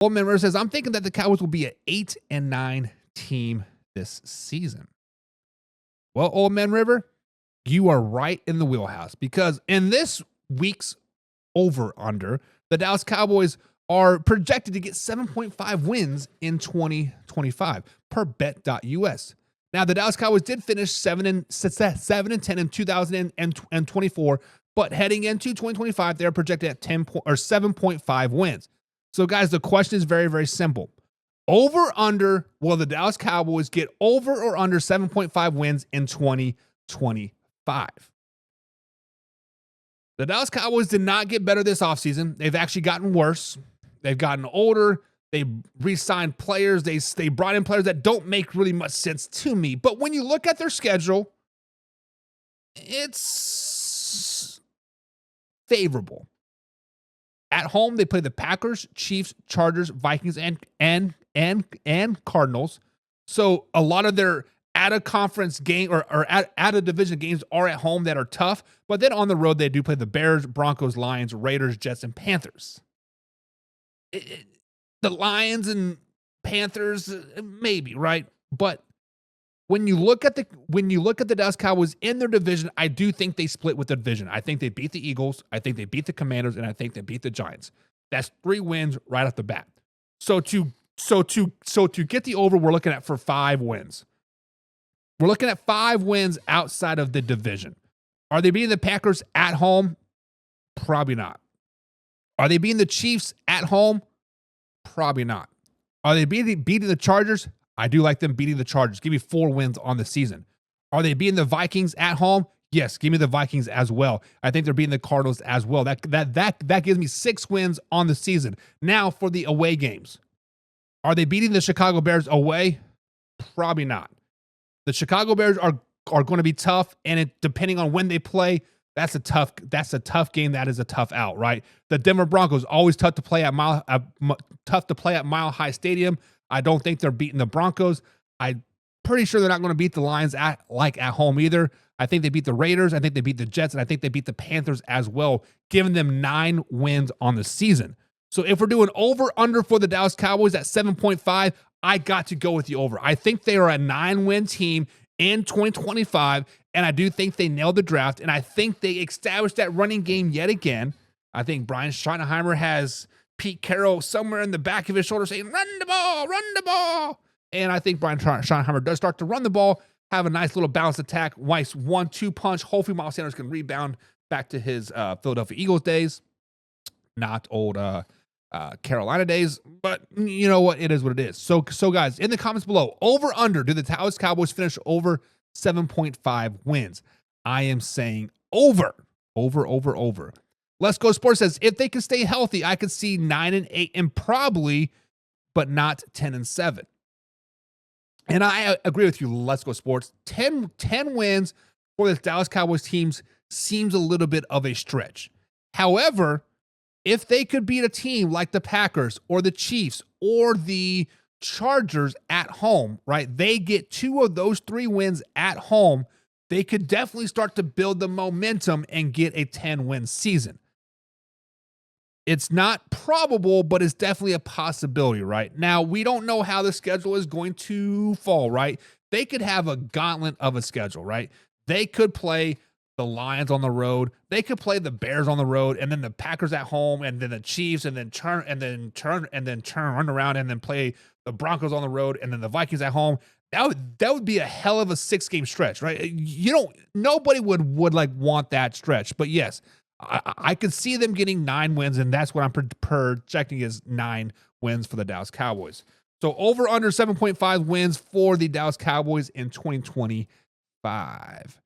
Old Man River says, I'm thinking that the Cowboys will be an 8-9 team this season. Well, Old Man River, you are right in the wheelhouse because in this week's over-under, the Dallas Cowboys are projected to get 7.5 wins in 2025 per bet.us. Now, the Dallas Cowboys did finish 7-10 in 2024, but heading into 2025, they're projected at 7.5 wins. So, guys, the question is very, very simple. Over, under, will the Dallas Cowboys get over or under 7.5 wins in 2025? The Dallas Cowboys did not get better this offseason. They've actually gotten worse. They've gotten older. They re-signed players. They brought in players that don't make really much sense to me. But when you look at their schedule, it's favorable. At home, they play the Packers, Chiefs, Chargers, Vikings, and Cardinals. So a lot of their out-of-conference game or out-of-division games are at home that are tough. But then on the road, they do play the Bears, Broncos, Lions, Raiders, Jets, and Panthers. The Lions and Panthers, maybe, right? But when you look at the Dallas Cowboys in their division, I do think they split with the division. I think they beat the Eagles, I think they beat the Commanders, and I think they beat the Giants. That's 3 wins right off the bat. So to get the over, we're looking at for 5 wins. We're looking at 5 wins outside of the division. Are they beating the Packers at home? Probably not. Are they beating the Chiefs at home? Probably not. Are they beating the Chargers? I do like them beating the Chargers. Give me 4 wins on the season. Are they beating the Vikings at home? Yes, give me the Vikings as well. I think they're beating the Cardinals as well. That gives me 6 wins on the season. Now for the away games. Are they beating the Chicago Bears away? Probably not. The Chicago Bears are going to be tough, and depending on when they play, that's a tough game. That is a tough out, right? The Denver Broncos always tough to play at Mile High Stadium. I don't think they're beating the Broncos. I'm pretty sure they're not going to beat the Lions at home either. I think they beat the Raiders. I think they beat the Jets, and I think they beat the Panthers as well, giving them 9 wins on the season. So if we're doing over/under for the Dallas Cowboys at 7.5, I got to go with the over. I think they are a 9-win team in 2025, and I do think they nailed the draft, and I think they established that running game yet again. I think Brian Schottenheimer has Pete Carroll somewhere in the back of his shoulder saying, run the ball, run the ball. And I think Brian Schottenheimer does start to run the ball, have a nice little balanced attack, nice 1-2 punch. Hopefully Miles Sanders can rebound back to his Philadelphia Eagles days, not old Carolina days, but you know what? It is what it is. So guys, in the comments below, over, under, do the Dallas Cowboys finish over 7.5 wins? I am saying over. Let's Go Sports says, if they can stay healthy, I could see 9-8 and probably, but not 10-7. And I agree with you, Let's Go Sports. 10 wins for the Dallas Cowboys teams seems a little bit of a stretch. However, if they could beat a team like the Packers or the Chiefs or the Chargers at home, right? They get 2 of those 3 wins at home. They could definitely start to build the momentum and get a 10-win season. It's not probable, but it's definitely a possibility, right? Now, we don't know how the schedule is going to fall, right? They could have a gauntlet of a schedule, right? They could play the Lions on the road. They could play the Bears on the road, and then the Packers at home, and then the Chiefs, and then turn run around and then play the Broncos on the road, and then the Vikings at home. That would be a hell of a 6-game stretch, right? Nobody would like want that stretch, but yes, I could see them getting 9 wins, and that's what I'm projecting is 9 wins for the Dallas Cowboys. So over under 7.5 wins for the Dallas Cowboys in 2025.